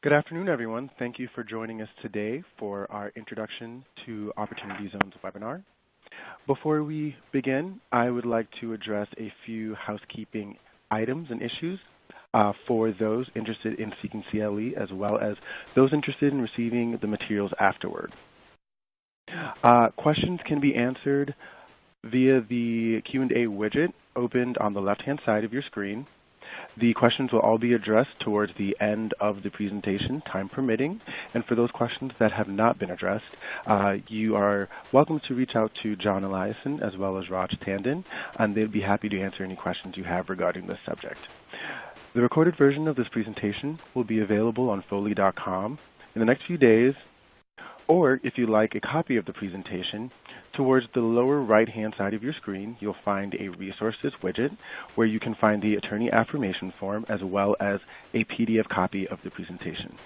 Good afternoon, everyone. Thank you for joining us today for our Introduction to Opportunity Zones webinar. Before we begin, I would like to address a few housekeeping items and issues for those interested in seeking CLE, as well as those interested in receiving the materials afterward. Questions can be answered via the Q&A widget opened on the left-hand side of your screen. The questions will all be addressed towards the end of the presentation, time permitting. And for those questions that have not been addressed, you are welcome to reach out to John Eliason as well as Raj Tandon, and they'd be happy to answer any questions you have regarding this subject. The recorded version of this presentation will be available on Foley.com in the next few days, or if you'd like a copy of the presentation, towards the lower right-hand side of your screen, you'll find a resources widget where you can find the attorney affirmation form as well as a PDF copy of the presentation.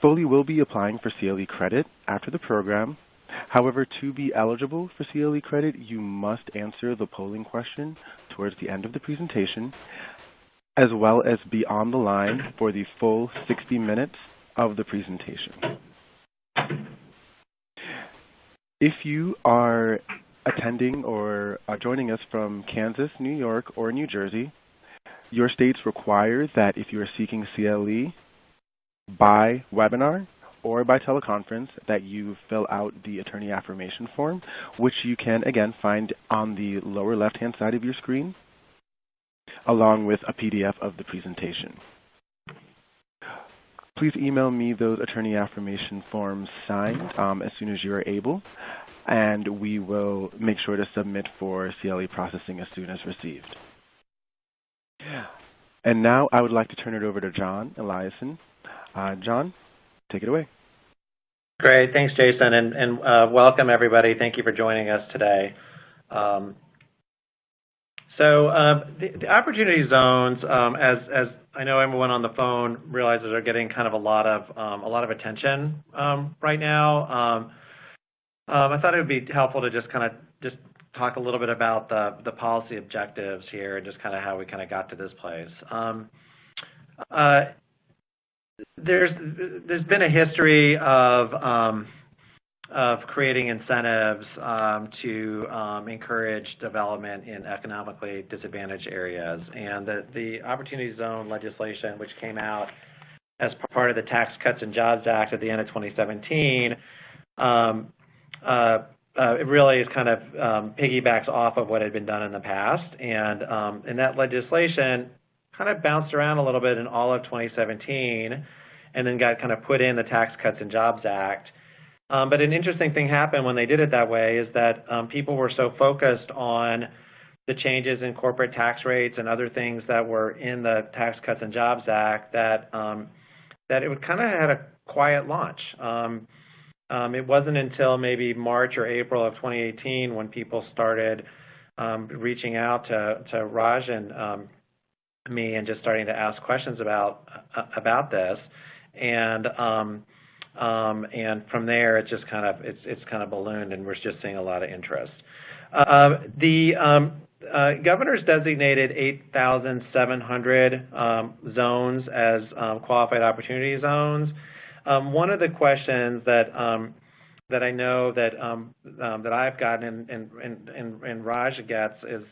Foley will be applying for CLE credit after the program. However, to be eligible for CLE credit, you must answer the polling question towards the end of the presentation, as well as be on the line for the full 60 minutes of the presentation. If you are attending or joining us from Kansas, New York, or New Jersey, your states require that if you are seeking CLE by webinar or by teleconference, that you fill out the attorney affirmation form, which you can, again, find on the lower left-hand side of your screen, along with a PDF of the presentation. Please email me those attorney affirmation forms signed as soon as you are able, and we will make sure to submit for CLE processing as soon as received. And now I would like to turn it over to John Eliason. John, take it away. Great. Thanks, Jason, and welcome, everybody. Thank you for joining us today. The opportunity zones, as I know everyone on the phone realizes, are getting kind of a lot of attention right now. I thought it would be helpful to just talk a little bit about the policy objectives here and just kind of how we kind of got to this place. There's been a history of creating incentives to encourage development in economically disadvantaged areas, and the Opportunity Zone legislation, which came out as part of the Tax Cuts and Jobs Act at the end of 2017, it really is kind of piggybacks off of what had been done in the past, and that legislation kind of bounced around a little bit in all of 2017, and then got kind of put in the Tax Cuts and Jobs Act. But an interesting thing happened when they did it that way is that people were so focused on the changes in corporate tax rates and other things that were in the Tax Cuts and Jobs Act that it kind of had a quiet launch. It wasn't until maybe March or April of 2018 when people started reaching out to Raj and me and just starting to ask questions about this, and from there it's just kind of ballooned, and we're just seeing a lot of interest. The governor's designated 8,700 zones as qualified opportunity zones. One of the questions that I know that I've gotten and Raj gets is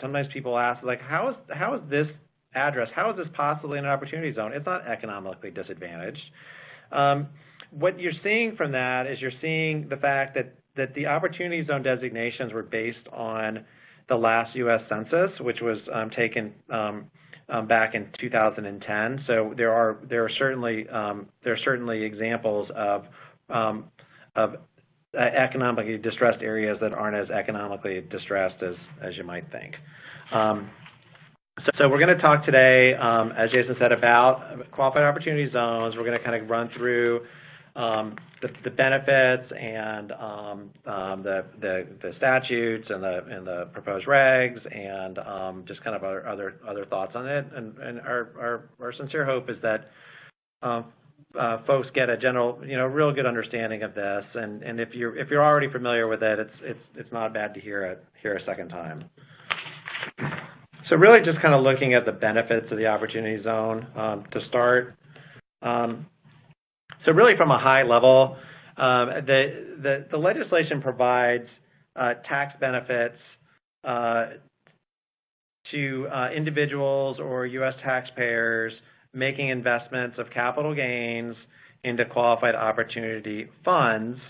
sometimes people ask, like, how is this address, how is this possibly an opportunity zone? It's not economically disadvantaged. What you're seeing from that is you're seeing the fact that the opportunity zone designations were based on the last U.S. Census, which was taken back in 2010. So there are certainly examples of economically distressed areas that aren't as economically distressed as you might think. So we're going to talk today, as Jason said, about qualified opportunity zones. We're going to kind of run through the benefits and the statutes and the proposed regs, and just kind of our other thoughts on it. And our sincere hope is that folks get a general, real good understanding of this. And if you're already familiar with it, it's not bad to hear it a second time. So really just kind of looking at the benefits of the opportunity zone to start. So really, from a high level, the legislation provides tax benefits to individuals or U.S. taxpayers making investments of capital gains into qualified opportunity funds,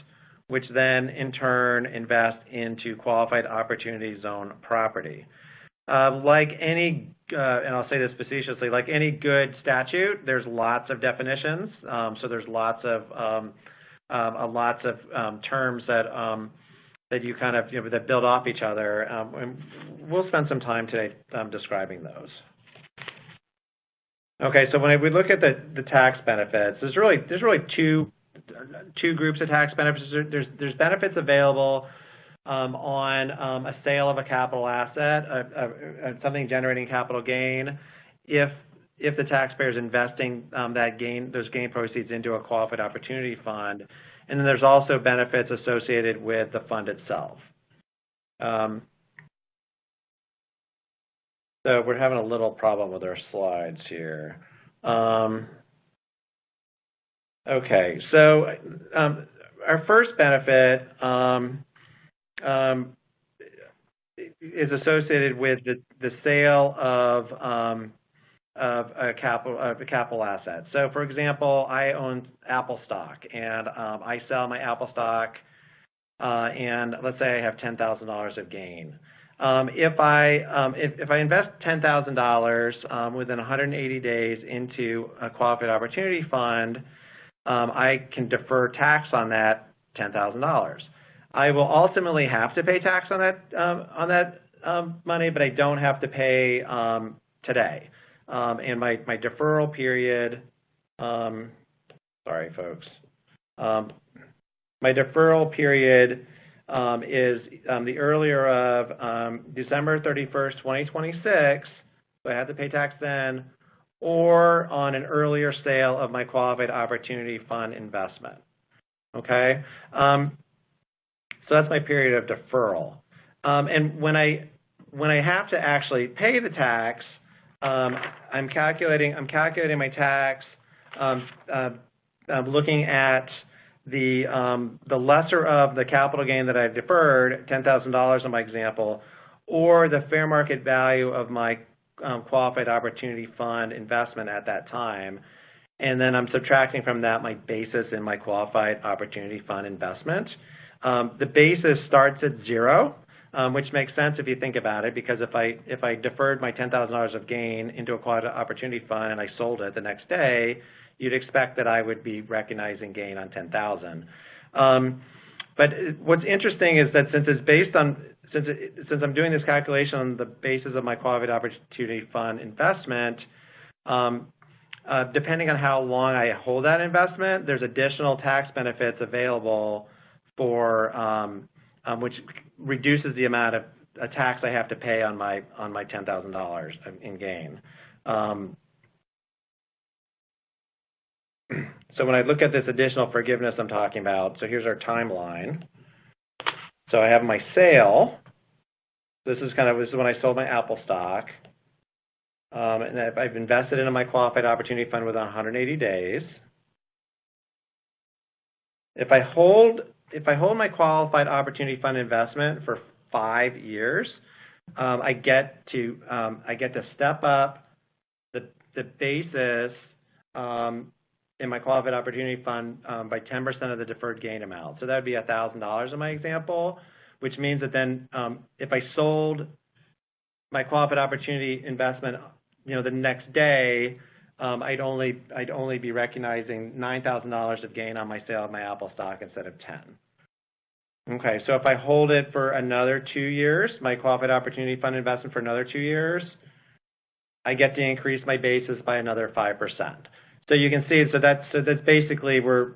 which then in turn invest into qualified opportunity zone property. Like any, and I'll say this facetiously, like any good statute, there's lots of definitions. So there's lots of terms that you kind of that build off each other. And we'll spend some time today describing those. Okay, so when we look at the tax benefits, there's really two groups of tax benefits. There's benefits available on a sale of a capital asset, something generating capital gain, if the taxpayer is investing those gain proceeds into a qualified opportunity fund. And then there's also benefits associated with the fund itself. So we're having a little problem with our slides here. Okay, so our first benefit is associated with the sale of a capital asset. So, for example, I own Apple stock, and I sell my Apple stock, and let's say I have $10,000 of gain. If I invest $10,000 within 180 days into a qualified opportunity fund, I can defer tax on that $10,000. I will ultimately have to pay tax on that money, but I don't have to pay today. And my deferral period, sorry, folks. My deferral period is the earlier of December 31st, 2026, so I have to pay tax then, or on an earlier sale of my qualified opportunity fund investment. Okay, so that's my period of deferral. And when I have to actually pay the tax, I'm calculating my tax. I'm looking at the lesser of the capital gain that I've deferred, $10,000 in my example, or the fair market value of my qualified opportunity fund investment at that time. And then I'm subtracting from that my basis in my qualified opportunity fund investment. The basis starts at zero, which makes sense if you think about it, because if I deferred my $10,000 of gain into a qualified opportunity fund and I sold it the next day, you'd expect that I would be recognizing gain on $10,000. But what's interesting is that since I'm doing this calculation on the basis of my qualified opportunity fund investment, depending on how long I hold that investment, there's additional tax benefits available for which reduces the amount of tax I have to pay on my $10,000 in gain. So when I look at this additional forgiveness I'm talking about, so here's our timeline. So I have my sale. This is when I sold my Apple stock. And I've invested into my qualified opportunity fund within 180 days. If I hold my qualified opportunity fund investment for 5 years, I get to step up the basis in my qualified opportunity fund by 10% of the deferred gain amount. So that would be $1,000 in my example, which means that then if I sold my qualified opportunity investment, the next day, I'd only be recognizing $9,000 of gain on my sale of my Apple stock instead of 10. Okay, so if I hold it for another 2 years, my qualified opportunity fund investment for another 2 years, I get to increase my basis by another 5%. So you can see, so that's basically we're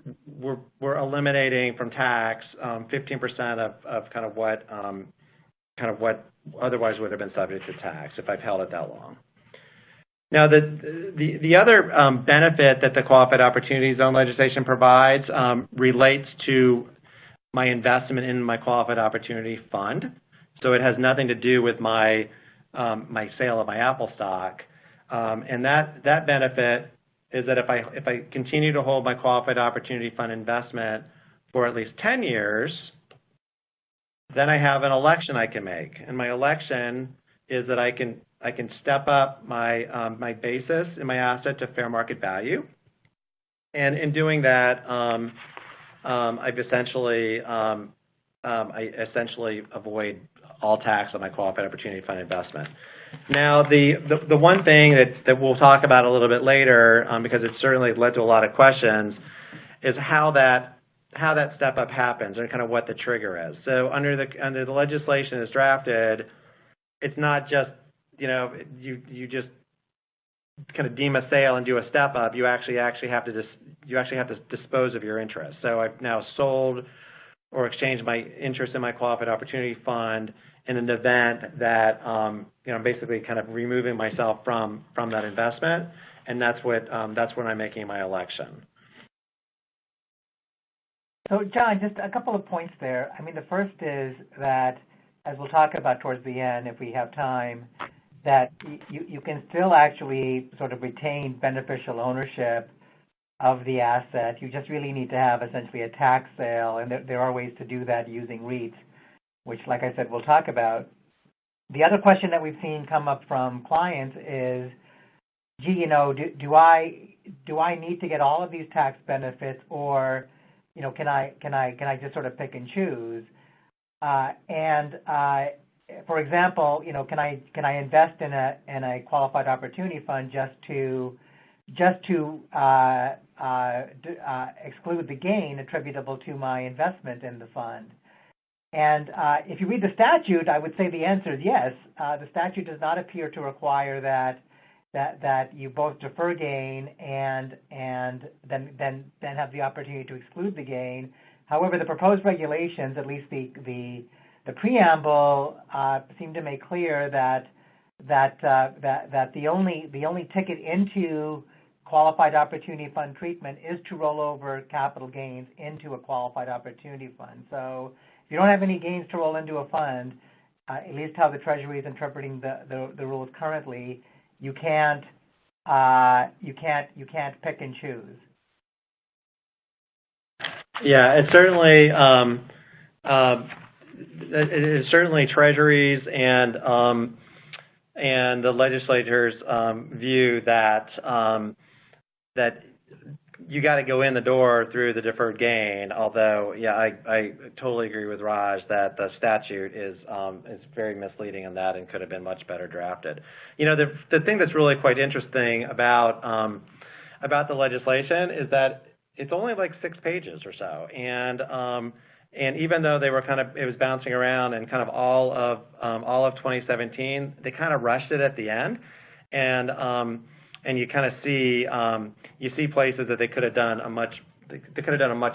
eliminating from tax 15% of kind of what otherwise would have been subject to tax if I've held it that long. Now, the other benefit that the qualified opportunity zone legislation provides relates to my investment in my qualified opportunity fund. So it has nothing to do with my sale of my Apple stock, and that benefit is that if I continue to hold my qualified opportunity fund investment for at least 10 years, then I have an election I can make, and my election is that I can step up my basis in my asset to fair market value, and in doing that, I essentially avoid all tax on my qualified opportunity fund investment. Now, the one thing that we'll talk about a little bit later, because it certainly led to a lot of questions, is how that step up happens and kind of what the trigger is. So under the legislation as drafted, it's not just you just kind of deem a sale and do a step up. You actually have to dispose of your interest. So I've now sold or exchanged my interest in my qualified opportunity fund in an event that basically kind of removing myself from that investment, and that's when I'm making my election. So, John, just a couple of points there. I mean, the first is that, as we'll talk about towards the end, if we have time, that you can still actually sort of retain beneficial ownership of the asset. You just really need to have essentially a tax sale, and there are ways to do that using REITs, which, like I said, we'll talk about. The other question that we've seen come up from clients is, gee, do I need to get all of these tax benefits, or can I just sort of pick and choose? For example, can I invest in a qualified opportunity fund just to exclude the gain attributable to my investment in the fund? And if you read the statute, I would say the answer is yes. The statute does not appear to require that you both defer gain and then have the opportunity to exclude the gain. However, the proposed regulations, at least the preamble, seem to make clear that the only ticket into qualified opportunity fund treatment is to roll over capital gains into a qualified opportunity fund. So if you don't have any gains to roll into a fund, at least how the Treasury is interpreting the rules currently, you can't pick and choose. Yeah, it's certainly Treasuries and the legislators' view that you got to go in the door through the deferred gain. Although, yeah, I totally agree with Raj that the statute is very misleading in that and could have been much better drafted. The thing that's really quite interesting about the legislation is that it's only like 6 pages or so, and even though it was bouncing around and kind of all of 2017, they kind of rushed it at the end, and you kind of see places that they could have done a much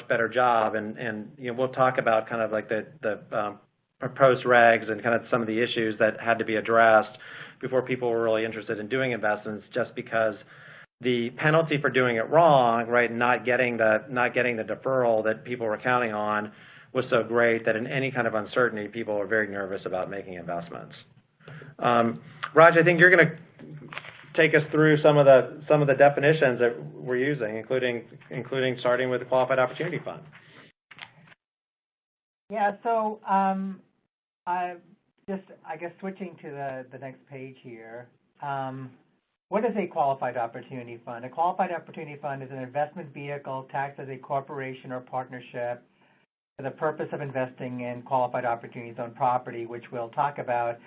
better job, and we'll talk about kind of like the proposed regs and kind of some of the issues that had to be addressed before people were really interested in doing investments, just because the penalty for doing it wrong, right, not getting the deferral that people were counting on, was so great that in any kind of uncertainty, people were very nervous about making investments. Raj, I think you're going to take us through some of the definitions that we're using, including starting with the qualified opportunity fund. Yeah. So I guess switching to the next page here. What is a qualified opportunity fund? A qualified opportunity fund is an investment vehicle taxed as a corporation or partnership for the purpose of investing in qualified opportunity zone property, which we'll talk about.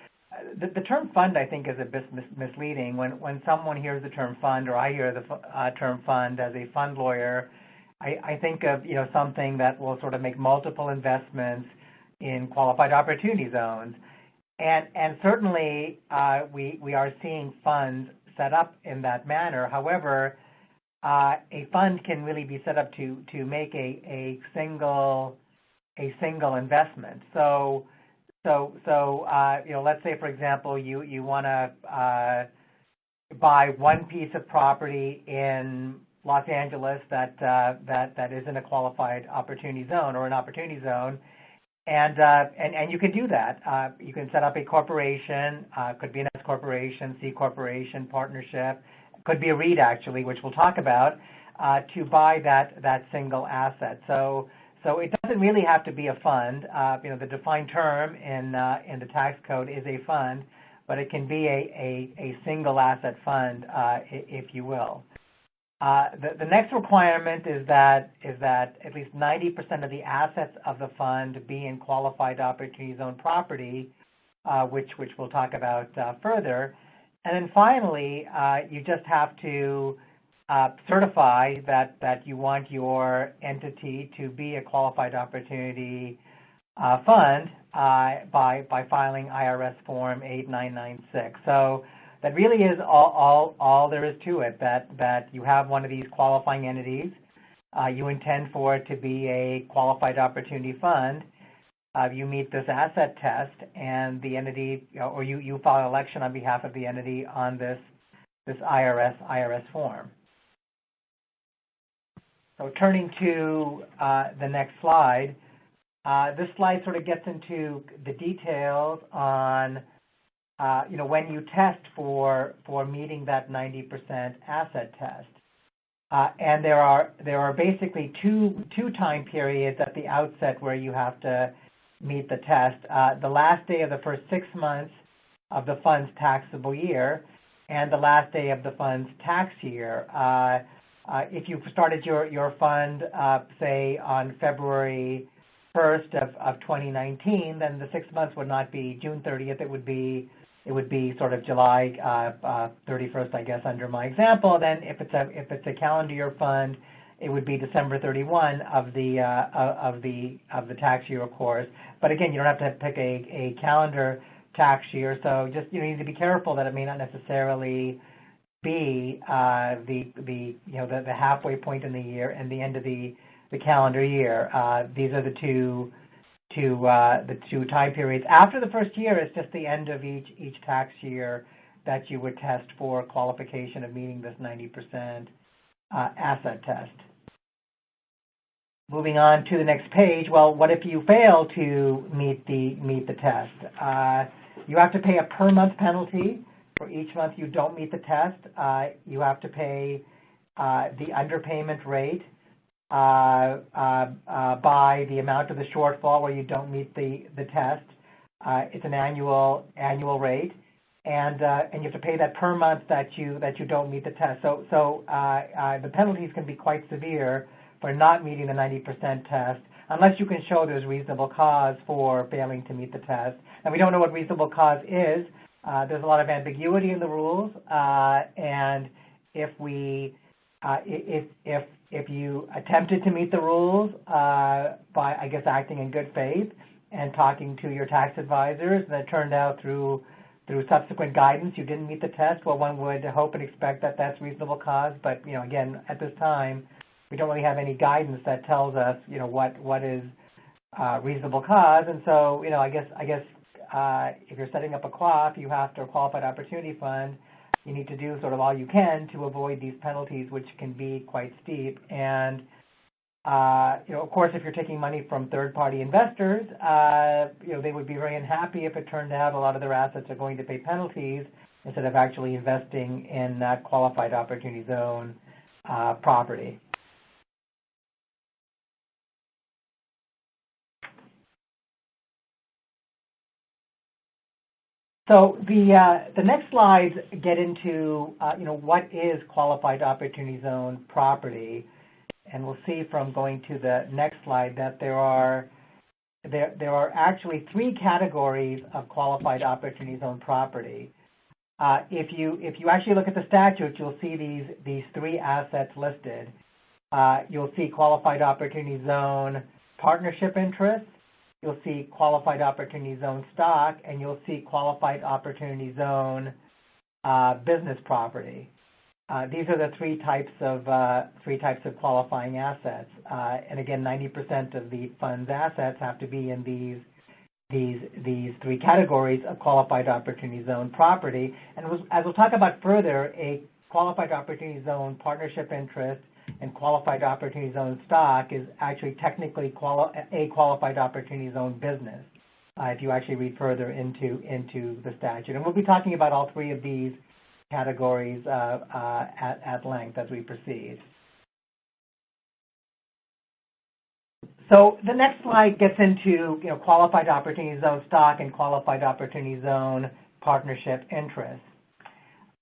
The term fund, I think, is a bit misleading. When someone hears the term fund, or I hear the term fund as a fund lawyer, I think of something that will sort of make multiple investments in qualified opportunity zones, and certainly we are seeing funds set up in that manner. However, a fund can really be set up to make a single investment. So let's say, for example, you want to buy one piece of property in Los Angeles that is in a qualified opportunity zone or an opportunity zone, and you can do that. You can set up a corporation, could be an S corporation, C corporation, partnership, could be a REIT actually, which we'll talk about, to buy that single asset. So it doesn't really have to be a fund. The defined term in the tax code is a fund, but it can be a single asset fund, if you will. The next requirement is that at least 90% of the assets of the fund be in qualified opportunity zone property, which we'll talk about further. And then finally, you just have to certify that you want your entity to be a qualified opportunity fund by filing IRS Form 8996. So that really is all there is to it, that you have one of these qualifying entities. You intend for it to be a qualified opportunity fund. You meet this asset test, and the entity, or you file election on behalf of the entity on this IRS form. So turning to the next slide, this slide sort of gets into the details on when you test for meeting that 90% asset test. And there are basically two time periods at the outset where you have to meet the test. The last day of the first 6 months of the fund's taxable year and the last day of the fund's tax year. If you started your fund, say, on February 1st of 2019, then the 6 months would not be June 30th. It would be sort of July 31st, I guess, under my example. Then if it's a calendar year fund, it would be December 31 of the tax year, of course. But again, you don't have to pick a calendar tax year. So just you need to be careful that it may not necessarily be the halfway point in the year and the end of the calendar year. These are the two time periods. After the first year, it's just the end of each tax year that you would test for qualification of meeting this 90% asset test. Moving on to the next page. Well, what if you fail to meet the test? You have to pay a per month penalty for each month you don't meet the test. You have to pay the underpayment rate by the amount of the shortfall where you don't meet the test. It's an annual rate, and you have to pay that per month that you don't meet the test. So the penalties can be quite severe for not meeting the 90% test, unless you can show there's reasonable cause for failing to meet the test. And we don't know what reasonable cause is. There's a lot of ambiguity in the rules, and if you attempted to meet the rules by, I guess, acting in good faith and talking to your tax advisors, and it turned out through subsequent guidance you didn't meet the test, well, one would hope and expect that that's reasonable cause. But again, at this time, we don't really have any guidance that tells us what is reasonable cause. And so I guess if you're setting up a QOF, you have to, a qualified opportunity fund, you need to do sort of all you can to avoid these penalties, which can be quite steep. And of course, if you're taking money from third-party investors, they would be very unhappy if it turned out a lot of their assets are going to pay penalties instead of actually investing in that qualified opportunity zone property. So the next slides get into what is qualified opportunity zone property, and we'll see from going to the next slide that there are actually three categories of qualified opportunity zone property. If you actually look at the statute, you'll see these three assets listed. You'll see qualified opportunity zone partnership interests. You'll see qualified opportunity zone stock, and you'll see qualified opportunity zone business property. These are the three types of qualifying assets. And again, 90% of the fund's assets have to be in these three categories of qualified opportunity zone property. And as we'll talk about further, a qualified opportunity zone partnership interest and qualified opportunity zone stock is actually technically a qualified opportunity zone business, if you actually read further into the statute. And we'll be talking about all three of these categories at length as we proceed. So the next slide gets into qualified opportunity zone stock and qualified opportunity zone partnership interest.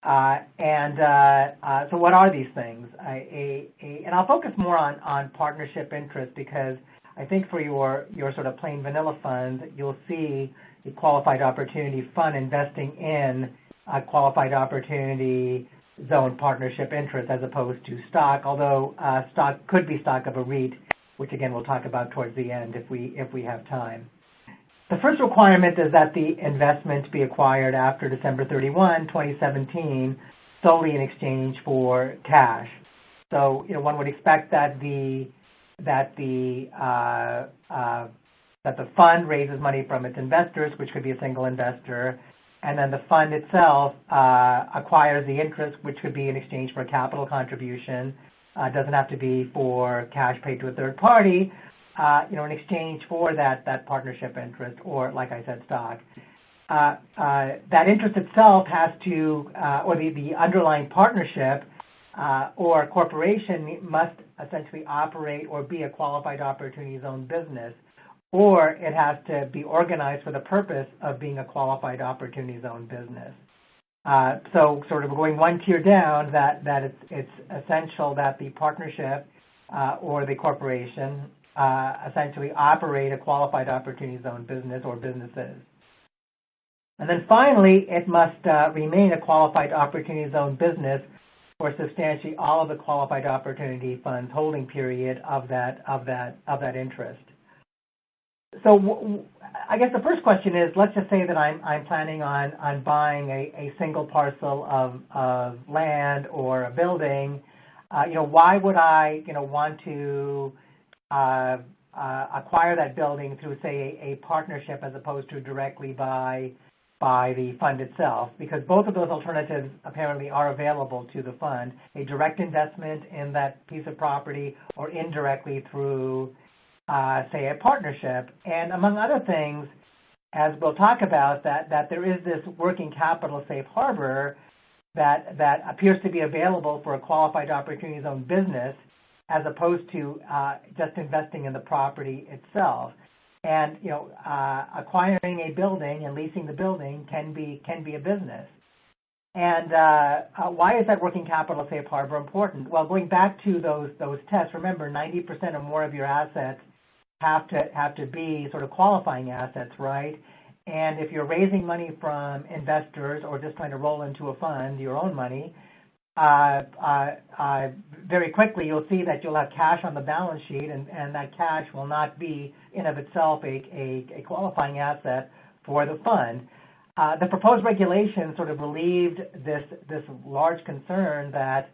So what are these things? And I'll focus more on partnership interest because I think for your sort of plain vanilla funds, you'll see a qualified opportunity fund investing in a qualified opportunity zone partnership interest as opposed to stock, although stock could be stock of a REIT, which again we'll talk about towards the end if we have time. The first requirement is that the investment be acquired after December 31, 2017, solely in exchange for cash. So one would expect that the fund raises money from its investors, which could be a single investor, and then the fund itself acquires the interest, which could be in exchange for a capital contribution. It doesn't have to be for cash paid to a third party, in exchange for that partnership interest, or like I said, stock. That interest itself has to, or the underlying partnership or corporation must essentially operate or be a qualified opportunity zone business, or it has to be organized for the purpose of being a qualified opportunity zone business. So sort of going one tier down, that it's essential that the partnership or the corporation essentially operate a qualified opportunity zone business or businesses. And then finally, it must remain a qualified opportunity zone business for substantially all of the qualified opportunity funds holding period of that interest. So I guess the first question is, let's just say that I'm planning on buying a single parcel of land or a building. Why would I want to acquire that building through, say, a partnership as opposed to directly by the fund itself? Because both of those alternatives apparently are available to the fund, a direct investment in that piece of property or indirectly through, say, a partnership. And among other things, as we'll talk about, that there is this working capital safe harbor that appears to be available for a qualified opportunity zone business as opposed to just investing in the property itself. And acquiring a building and leasing the building can be a business. And why is that working capital safe harbor important? Well, going back to those tests, remember 90% or more of your assets have to be sort of qualifying assets, right? And if you're raising money from investors or just trying to roll into a fund your own money, very quickly you'll see that you'll have cash on the balance sheet, and that cash will not be in of itself a qualifying asset for the fund. The proposed regulation sort of relieved this large concern that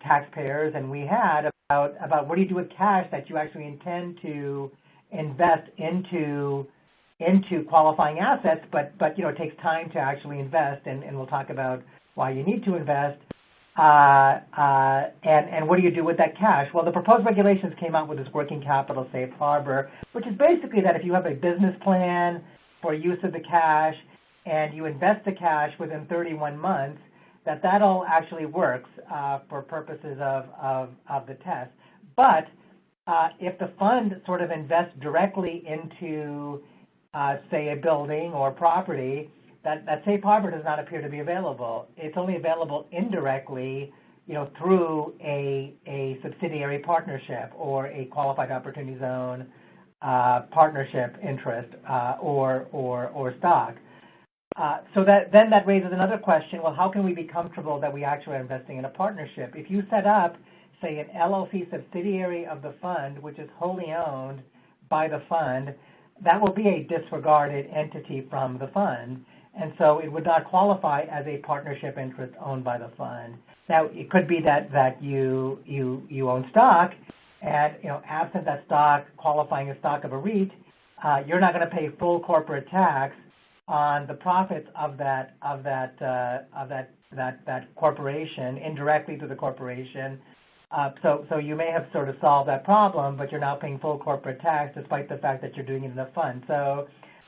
taxpayers and we had about what do you do with cash that you actually intend to invest into qualifying assets, but it takes time to actually invest, and we'll talk about why you need to invest, and what do you do with that cash? Well, the proposed regulations came out with this working capital safe harbor, which is basically that if you have a business plan for use of the cash and you invest the cash within 31 months, that all actually works for purposes of the test. But if the fund sort of invests directly into, say, a building or property, that safe harbor does not appear to be available. It's only available indirectly, through a subsidiary partnership or a qualified opportunity zone partnership interest or stock. So that raises another question. Well, how can we be comfortable that we actually are investing in a partnership? If you set up, say, an LLC subsidiary of the fund, which is wholly owned by the fund, that will be a disregarded entity from the fund, and so it would not qualify as a partnership interest owned by the fund. Now, it could be that you own stock, and absent that stock qualifying as stock of a REIT, you're not going to pay full corporate tax on the profits of that corporation indirectly to the corporation. So you may have sort of solved that problem, but you're now paying full corporate tax despite the fact that you're doing it in a fund. So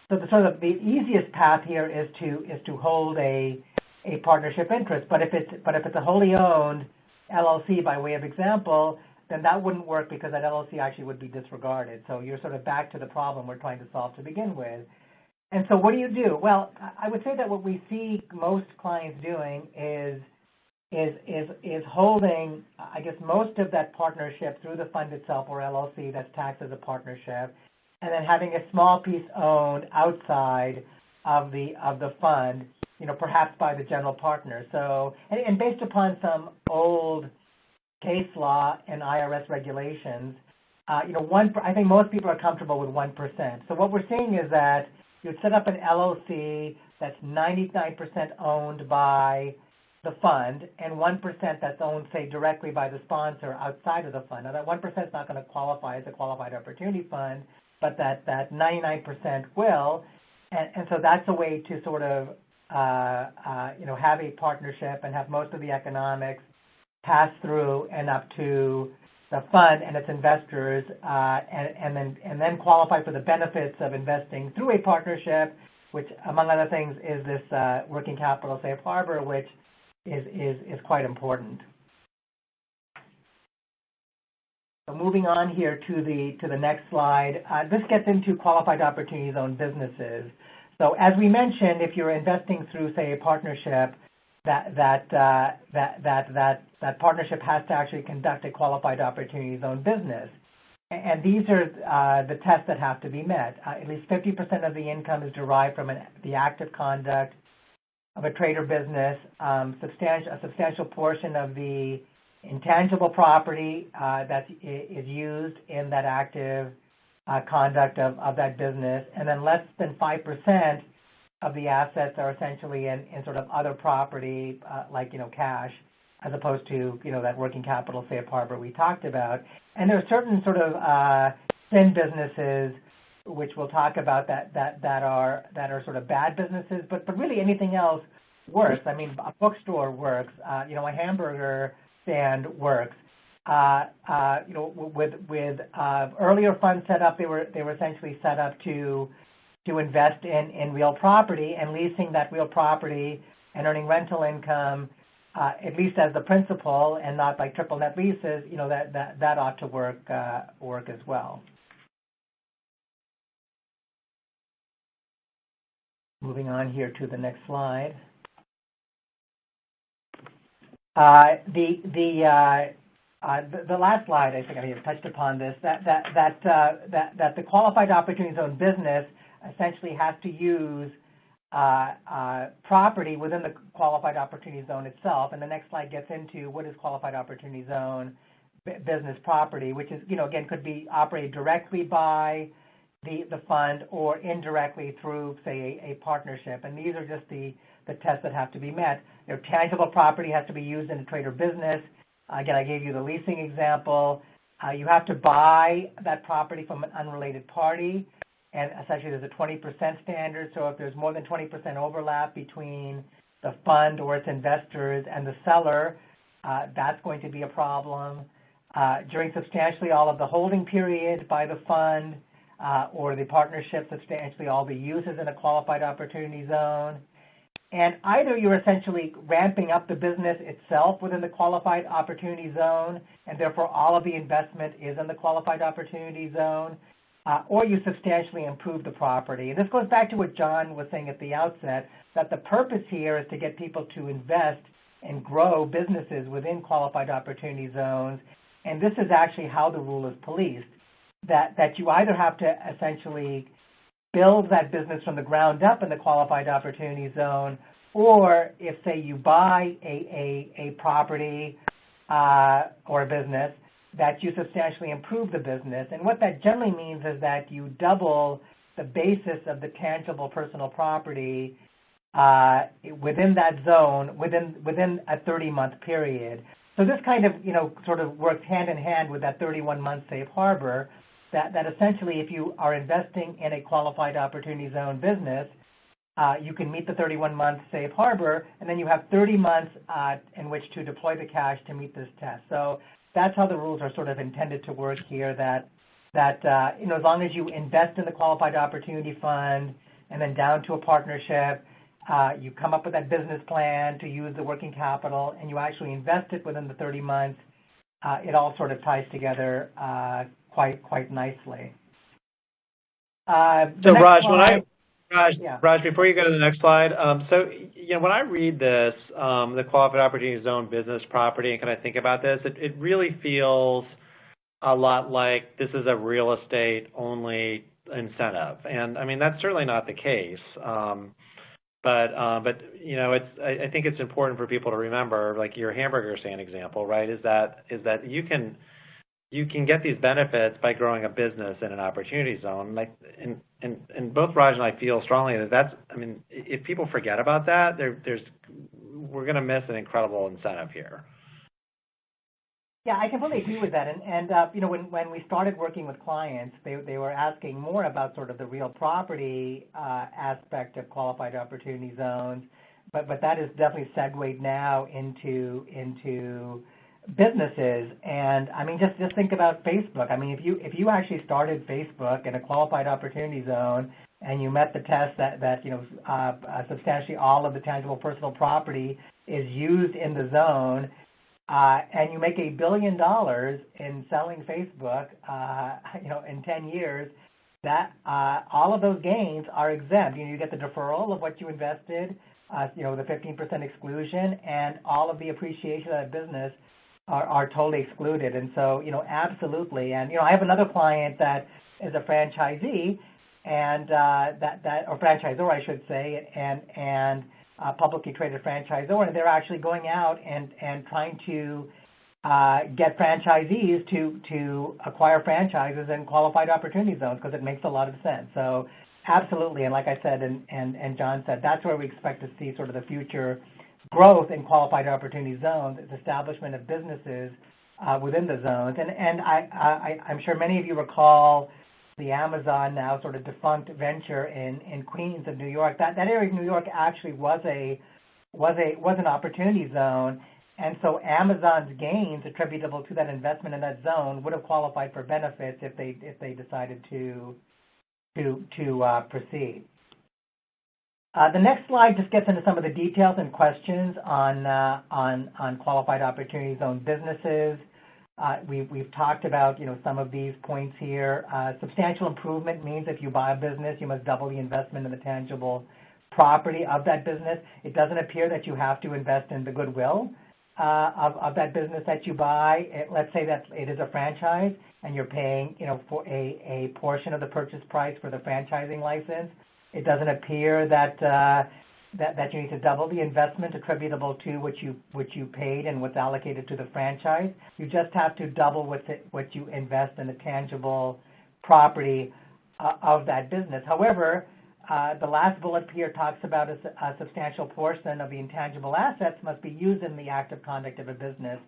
the easiest path here is to hold a a partnership interest. But if it's a wholly owned LLC, by way of example, then that wouldn't work because that LLC actually would be disregarded. So you're sort of back to the problem we're trying to solve to begin with. And so what do you do? Well, I would say that what we see most clients doing is holding, I guess, most of that partnership through the fund itself or LLC that's taxed as a partnership, and then having a small piece owned outside of the fund, perhaps by the general partner. So, and based upon some old case law and IRS regulations, I think most people are comfortable with 1%. So what we're seeing is that you'd set up an LLC that's 99% owned by the fund and 1% that's owned, say, directly by the sponsor outside of the fund. Now, that 1% is not going to qualify as a qualified opportunity fund, but that 99% will. And so that's a way to sort of, have a partnership and have most of the economics pass through and up to the fund and its investors, and then qualify for the benefits of investing through a partnership, which, among other things, is this working capital safe harbor, which is quite important. So moving on here to the next slide, this gets into qualified opportunity zone businesses. So as we mentioned, if you're investing through, say, a partnership, that partnership has to actually conduct a qualified opportunity zone business. And these are the tests that have to be met. At least 50% of the income is derived from the active conduct of a trade or business. A substantial portion of the intangible property that is used in that active conduct of that business, and then less than 5% of the assets are essentially in sort of other property, like cash, as opposed to that working capital safe harbor we talked about. And there are certain sort of sin businesses, which we'll talk about, that are sort of bad businesses, but really anything else works. I mean, a bookstore works. A hamburger stand works. With earlier funds set up, they were essentially set up to invest in real property and leasing that real property and earning rental income, at least as the principal and not like triple net leases. That ought to work as well. Moving on here to the next slide. The last slide, I think I may have touched upon this, that the qualified opportunity zone business essentially has to use property within the qualified opportunity zone itself. And the next slide gets into what is qualified opportunity zone business property, which is, again, could be operated directly by the fund or indirectly through, say, a partnership. And these are just the tests that have to be met. Tangible property has to be used in a trade or business. Again, I gave you the leasing example. You have to buy that property from an unrelated party, and essentially there's a 20% standard. So if there's more than 20% overlap between the fund or its investors and the seller, that's going to be a problem. During substantially all of the holding period by the fund or the partnership, substantially all the uses in a qualified opportunity zone. And either you're essentially ramping up the business itself within the qualified opportunity zone, and therefore all of the investment is in the qualified opportunity zone, or you substantially improve the property. And this goes back to what John was saying at the outset, that the purpose here is to get people to invest and grow businesses within qualified opportunity zones. And this is actually how the rule is policed, that you either have to essentially build that business from the ground up in the qualified opportunity zone, or if, say, you buy a property or a business, that you substantially improve the business. And what that generally means is that you double the basis of the tangible personal property within that zone within a 30-month period. So this kind of, sort of works hand in hand with that 31-month safe harbor, that essentially if you are investing in a qualified opportunity zone business, you can meet the 31-month safe harbor, and then you have 30 months in which to deploy the cash to meet this test. So that's how the rules are sort of intended to work here, that as long as you invest in the qualified opportunity fund and then down to a partnership, you come up with that business plan to use the working capital, and you actually invest it within the 30 months, it all sort of ties together quite nicely. So Raj, Raj, before you go to the next slide, so when I read this, the Qualified Opportunity Zone business property, and kind of think about this, it really feels a lot like this is a real estate only incentive, and I mean that's certainly not the case. But I think it's important for people to remember, like your hamburger stand example, right? Is that you can get these benefits by growing a business in an opportunity zone. Like, and both Raj and I feel strongly that I mean, if people forget about that, we're going to miss an incredible incentive here. Yeah, I completely agree with that. And when we started working with clients, they were asking more about sort of the real property aspect of qualified opportunity zones, but that is definitely segued now into businesses. And I mean, just think about Facebook. I mean, if you actually started Facebook in a qualified opportunity zone and you met the test that substantially all of the tangible personal property is used in the zone, and you make $1 billion in selling Facebook, in 10 years, that all of those gains are exempt. You get the deferral of what you invested, the 15% exclusion, and all of the appreciation of that business are totally excluded. And so, absolutely. And I have another client that is a franchisee, and or franchisor, I should say, and publicly traded franchisor, and they're actually going out and trying to get franchisees to acquire franchises in qualified opportunity zones because it makes a lot of sense. So absolutely, and like I said, and John said, that's where we expect to see sort of the future growth in qualified opportunity zones, the establishment of businesses within the zones. And I'm sure many of you recall the Amazon now sort of defunct venture in Queens of New York. That area of New York actually was an opportunity zone, and so Amazon's gains attributable to that investment in that zone would have qualified for benefits if they decided to proceed. The next slide just gets into some of the details and questions on qualified opportunity zone businesses. We've talked about some of these points here. Substantial improvement means if you buy a business, you must double the investment in the tangible property of that business. It doesn't appear that you have to invest in the goodwill of that business that you buy. Let's say that it is a franchise and you're paying for a portion of the purchase price for the franchising license. It doesn't appear that you need to double the investment attributable to what you paid and what's allocated to the franchise. You just have to double what you invest in the tangible property of that business. However, the last bullet here talks about a substantial portion of the intangible assets must be used in the active conduct of a business.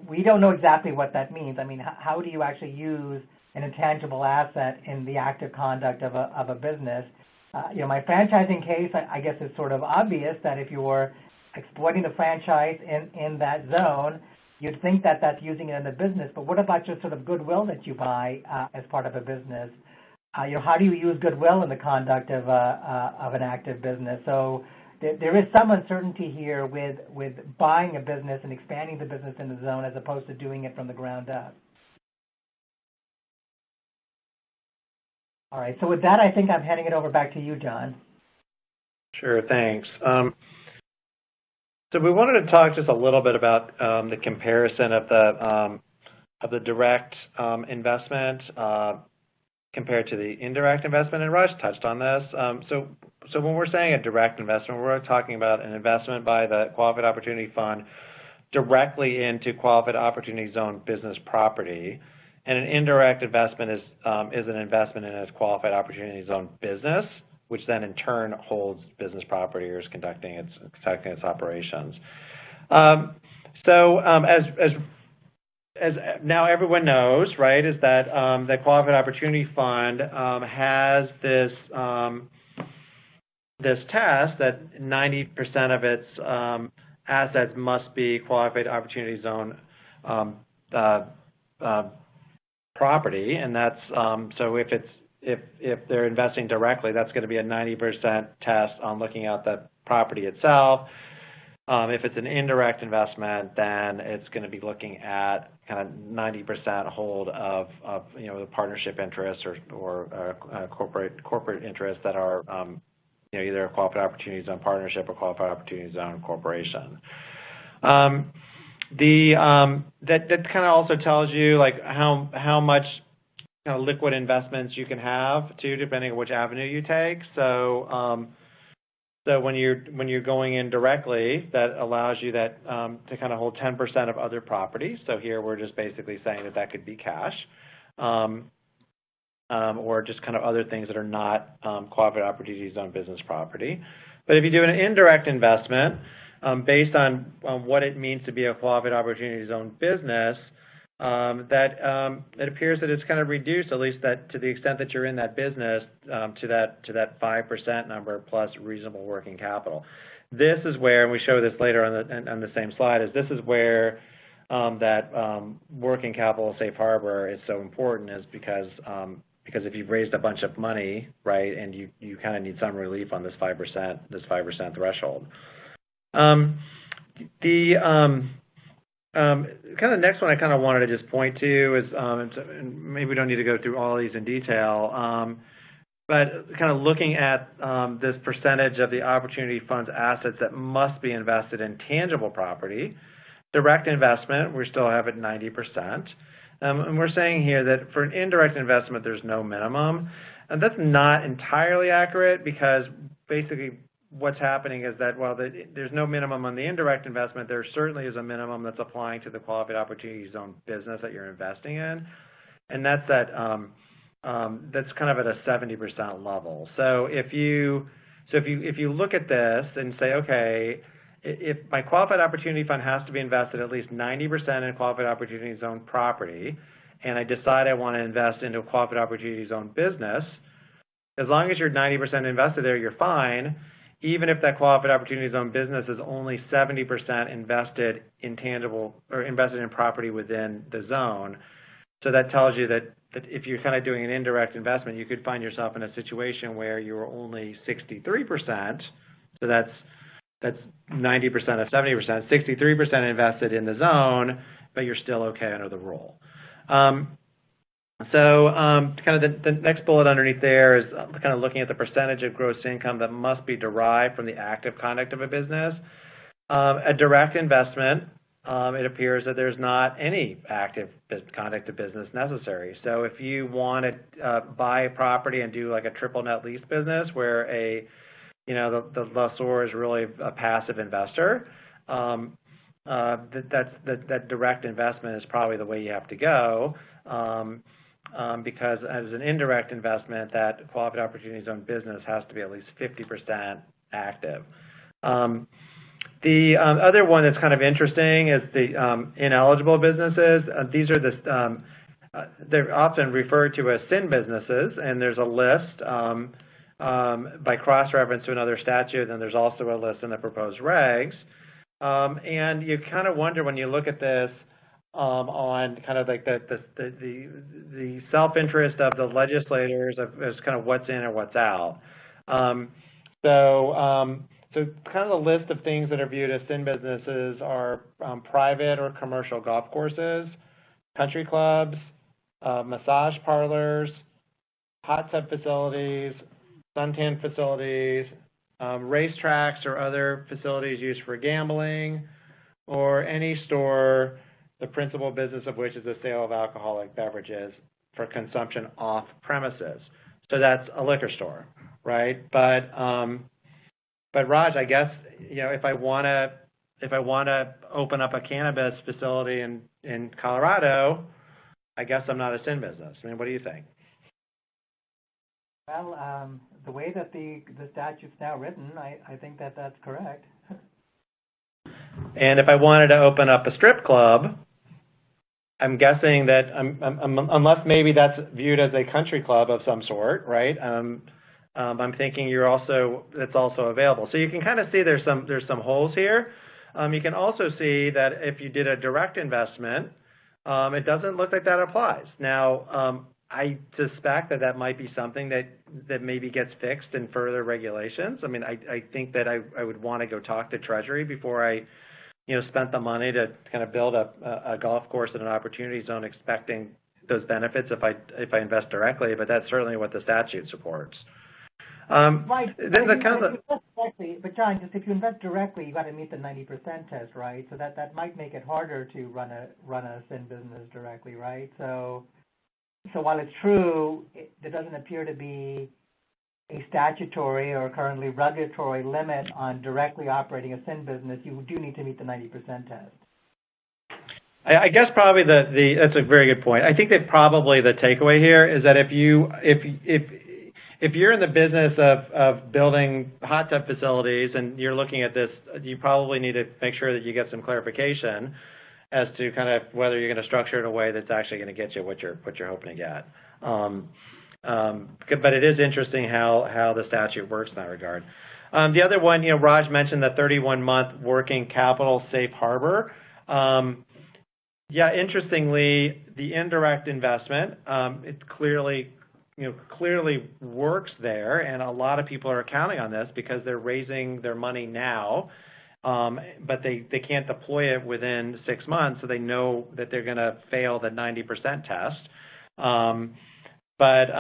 We don't know exactly what that means. I mean, how do you actually use an intangible asset in the active conduct of a business? My franchising case, I guess, is sort of obvious that if you're exploiting the franchise in that zone, you'd think that that's using it in the business. But what about just sort of goodwill that you buy as part of a business? How do you use goodwill in the conduct of an active business? So there is some uncertainty here with buying a business and expanding the business in the zone as opposed to doing it from the ground up. All right, so with that, I think I'm handing it over back to you, John. Sure, thanks. So we wanted to talk just a little bit about the comparison of the direct investment compared to the indirect investment, and Raj touched on this. So when we're saying a direct investment, we're talking about an investment by the Qualified Opportunity Fund directly into Qualified Opportunity Zone business property. And an indirect investment is an investment in a Qualified Opportunity Zone business, which then in turn holds business property or is conducting its operations. So as now everyone knows, right, is that the Qualified Opportunity Fund has this test that 90% of its assets must be Qualified Opportunity Zone property, and that's so if it's if they're investing directly, that's going to be a 90% test on looking at the property itself. If it's an indirect investment, then it's going to be looking at kind of 90% hold of the partnership interests or corporate interests that are either a qualified opportunity zone partnership or qualified opportunity zone corporation. That kind of also tells you like how much liquid investments you can have too, depending on which avenue you take. So when you're going in directly, that allows you to kind of hold 10% of other properties. So here we're just basically saying that could be cash, or just kind of other things that are not qualified opportunity zone business property. But if you do an indirect investment, based on what it means to be a qualified opportunity zone business, it appears that it's kind of reduced, at least that to the extent that you're in that business, to that 5% number plus reasonable working capital. This is where, and we show this later on the same slide, this is where that working capital safe harbor is so important, is because if you've raised a bunch of money, right, and you kind of need some relief on this 5% threshold. Kind of next one I kind of wanted to just point to is, and maybe we don't need to go through all of these in detail, but kind of looking at this percentage of the opportunity fund's assets that must be invested in tangible property. Direct investment, we still have at 90%. And we're saying here that for an indirect investment, there's no minimum. And that's not entirely accurate, because basically what's happening is that while there's no minimum on the indirect investment, there certainly is a minimum that's applying to the qualified opportunity zone business that you're investing in, and that's kind of at a 70% level. So if you look at this and say, okay, if my qualified opportunity fund has to be invested at least 90% in qualified opportunity zone property, and I decide I want to invest into a qualified opportunity zone business, as long as you're 90% invested there, you're fine. Even if that qualified opportunity zone business is only 70% invested in tangible or invested in property within the zone. So that tells you that if you're kind of doing an indirect investment, you could find yourself in a situation where you are only 63%. So that's 90% of 70%, 63% invested in the zone, but you're still okay under the rule. So kind of the next bullet underneath there is kind of looking at the percentage of gross income that must be derived from the active conduct of a business. A direct investment, it appears that there's not any active conduct of business necessary. So if you want to buy a property and do like a triple net lease business where the lessor is really a passive investor, that direct investment is probably the way you have to go. Because as an indirect investment, that qualified opportunity zone business has to be at least 50% active. The other one that's kind of interesting is the ineligible businesses. These are they're often referred to as sin businesses, and there's a list by cross-reference to another statute, and there's also a list in the proposed regs. And you kind of wonder when you look at this, on kind of like the self-interest of the legislators as kind of what's in or what's out. So kind of the list of things that are viewed as sin businesses are private or commercial golf courses, country clubs, massage parlors, hot tub facilities, suntan facilities, racetracks or other facilities used for gambling, or any store the principal business of which is the sale of alcoholic beverages for consumption off premises. So that's a liquor store, right? But Raj, I guess if I want to open up a cannabis facility in Colorado, I guess I'm not a sin business. I mean, what do you think? Well, the way that the statute's now written, I think that's correct. And if I wanted to open up a strip club, I'm guessing that unless maybe that's viewed as a country club of some sort, right? I'm thinking it's also available. So you can kind of see there's some holes here. You can also see that if you did a direct investment, it doesn't look like that applies. Now, I suspect that might be something that maybe gets fixed in further regulations. I mean, I think that I would want to go talk to Treasury before I, spent the money to kind of build a golf course in an opportunity zone, expecting those benefits if I invest directly. But that's certainly what the statute supports. Right. But John, just if you invest directly, you got to meet the 90% test, right? So that might make it harder to run a sin business directly, right? So while it's true, there doesn't appear to be a statutory or currently regulatory limit on directly operating a sin business, you do need to meet the 90% test. I guess probably that's a very good point. I think that probably the takeaway here is that if you're in the business of building hot tub facilities and you're looking at this, you probably need to make sure that you get some clarification as to kind of whether you're going to structure it in a way that's actually going to get you what you're hoping to get. But it is interesting how the statute works in that regard. The other one, Raj mentioned the 31-month working capital safe harbor. Interestingly, the indirect investment, it clearly works there, and a lot of people are counting on this because they're raising their money now, but they can't deploy it within 6 months, so they know that they're going to fail the 90% test. But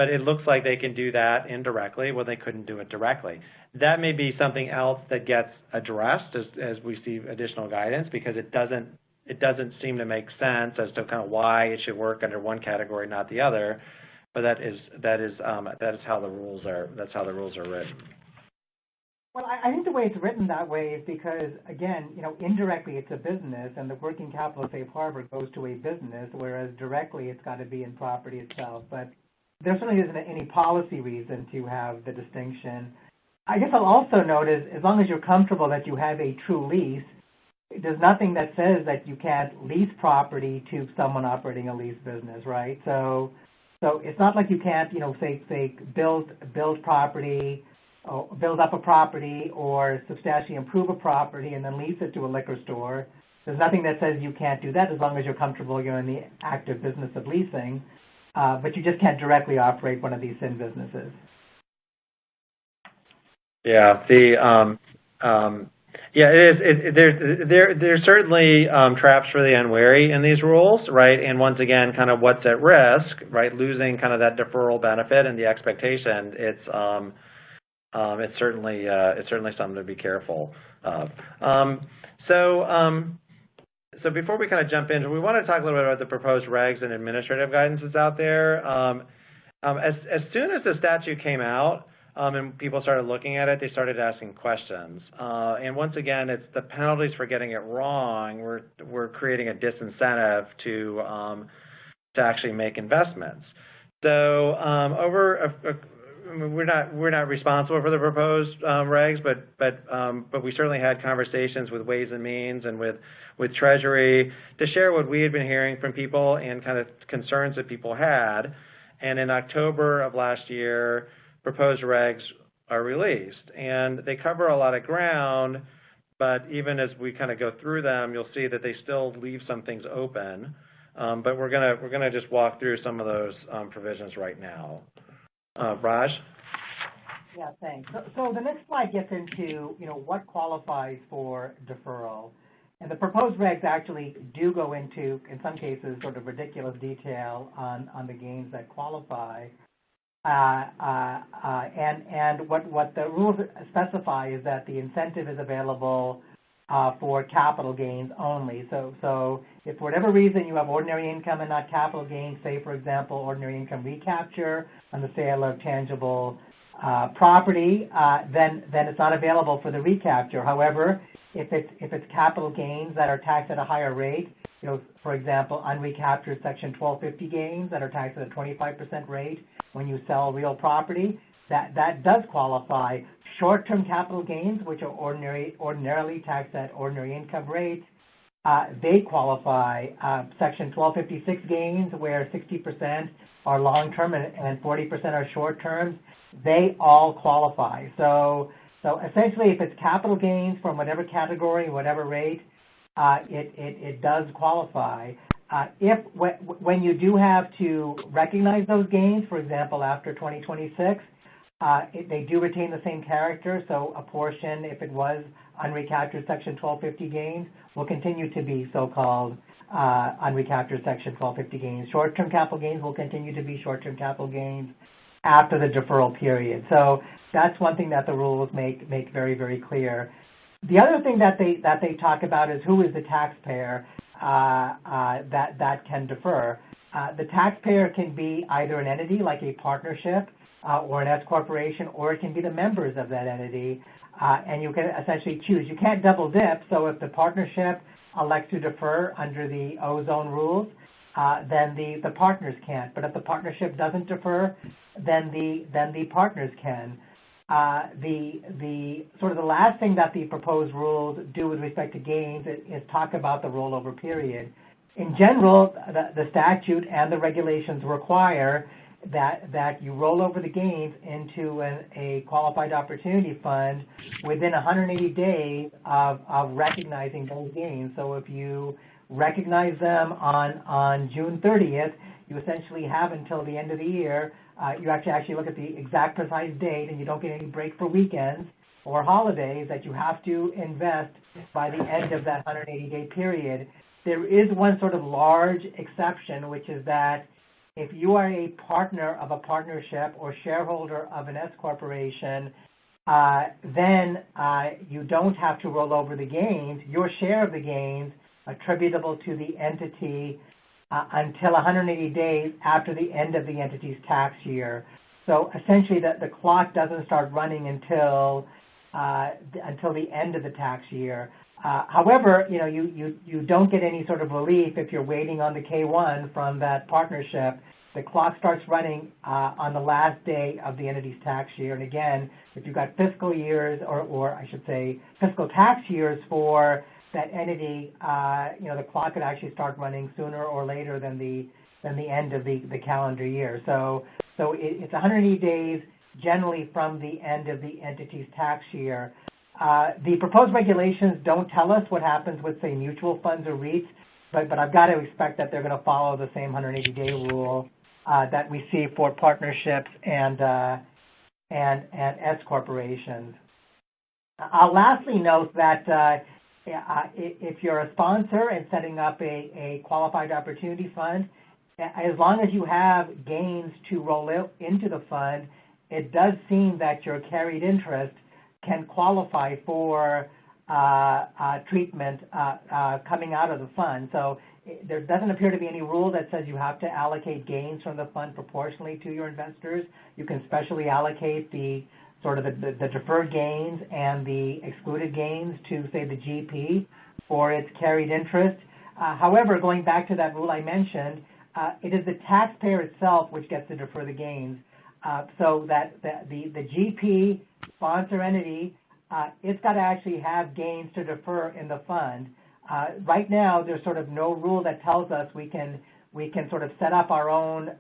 it looks like they can do that indirectly when they couldn't do it directly. That may be something else that gets addressed as we see additional guidance, because it doesn't seem to make sense as to kind of why it should work under one category, not the other. But that is how the rules are. That's how the rules are written. Well, I think the way it's written that way is because, again, indirectly it's a business, and the working capital safe harbor goes to a business, whereas directly it's got to be in property itself. But there certainly isn't any policy reason to have the distinction. I guess I'll also note is, as long as you're comfortable that you have a true lease, there's nothing that says that you can't lease property to someone operating a lease business, right? So it's not like you can't, say build property, or build up a property, or substantially improve a property and then lease it to a liquor store. There's nothing that says you can't do that as long as you're comfortable you're in the active business of leasing, but you just can't directly operate one of these sin businesses. Yeah, it is. There's certainly traps for the unwary in these rules, right? And once again, kind of what's at risk, right? Losing kind of that deferral benefit and the expectation. It's certainly something to be careful of. So before we kind of jump in, we want to talk a little bit about the proposed regs and administrative guidance that's out there. As soon as the statute came out, and people started looking at it, they started asking questions. And once again, it's the penalties for getting it wrong. We're creating a disincentive to actually make investments. So we're not responsible for the proposed regs, but we certainly had conversations with Ways and Means and with Treasury to share what we had been hearing from people and kind of concerns that people had. And in October of last year, proposed regs are released, and they cover a lot of ground, but even as we kind of go through them, you'll see that they still leave some things open. But we're gonna just walk through some of those provisions right now. Raj? Yeah, thanks. So the next slide gets into what qualifies for deferral, and the proposed regs actually do go into, in some cases, sort of ridiculous detail on the gains that qualify. And what the rules specify is that the incentive is available for capital gains only. So if for whatever reason you have ordinary income and not capital gains, say for example ordinary income recapture on the sale of tangible property, then it's not available for the recapture. However, if it's capital gains that are taxed at a higher rate, for example, unrecaptured Section 1250 gains that are taxed at a 25% rate when you sell real property, that does qualify. Short-term capital gains, which are ordinarily taxed at ordinary income rates, they qualify. Section 1256 gains, where 60% are long-term and 40% are short-term, they all qualify. So essentially, if it's capital gains from whatever category, whatever rate, it does qualify. When you do have to recognize those gains, for example, after 2026, they do retain the same character. So a portion, if it was unrecaptured Section 1250 gains, will continue to be so-called unrecaptured Section 1250 gains. Short-term capital gains will continue to be short-term capital gains after the deferral period. So that's one thing that the rules make very, very clear. The other thing that they talk about is who is the taxpayer that can defer. The taxpayer can be either an entity like a partnership or an S corporation, or it can be the members of that entity, and you can essentially choose. You can't double dip. So if the partnership elects to defer under the O-zone rules, then the partners can't. But if the partnership doesn't defer, then the partners can. The sort of the last thing that the proposed rules do with respect to gains is talk about the rollover period. In general, the statute and the regulations require that you roll over the gains into a qualified opportunity fund within 180 days of recognizing those gains. So if you recognize them on June 30th, you essentially have until the end of the year. You actually look at the exact precise date, and you don't get any break for weekends or holidays, that you have to invest by the end of that 180-day period. There is one sort of large exception, which is that if you are a partner of a partnership or shareholder of an S corporation, then you don't have to roll over the gains, your share of the gains attributable to the entity until 180 days after the end of the entity's tax year. So essentially the clock doesn't start running until the end of the tax year. However, you don't get any sort of relief if you're waiting on the K-1 from that partnership. The clock starts running on the last day of the entity's tax year. And again, if you've got fiscal years, or I should say fiscal tax years for that entity, the clock could actually start running sooner or later than the end of the calendar year. So it's 180 days generally from the end of the entity's tax year. The proposed regulations don't tell us what happens with, say, mutual funds or REITs, but I've got to expect that they're going to follow the same 180-day rule that we see for partnerships and S corporations. I'll lastly note that if you're a sponsor and setting up a qualified opportunity fund, as long as you have gains to roll into the fund, it does seem that your carried interest can qualify for treatment coming out of the fund. So there doesn't appear to be any rule that says you have to allocate gains from the fund proportionally to your investors. You can specially allocate the deferred gains and the excluded gains to, say, the GP for its carried interest. However, going back to that rule I mentioned, it is the taxpayer itself which gets to defer the gains. So that the GP sponsor entity, it's got to actually have gains to defer in the fund. Right now, there's sort of no rule that tells us we can sort of set up our own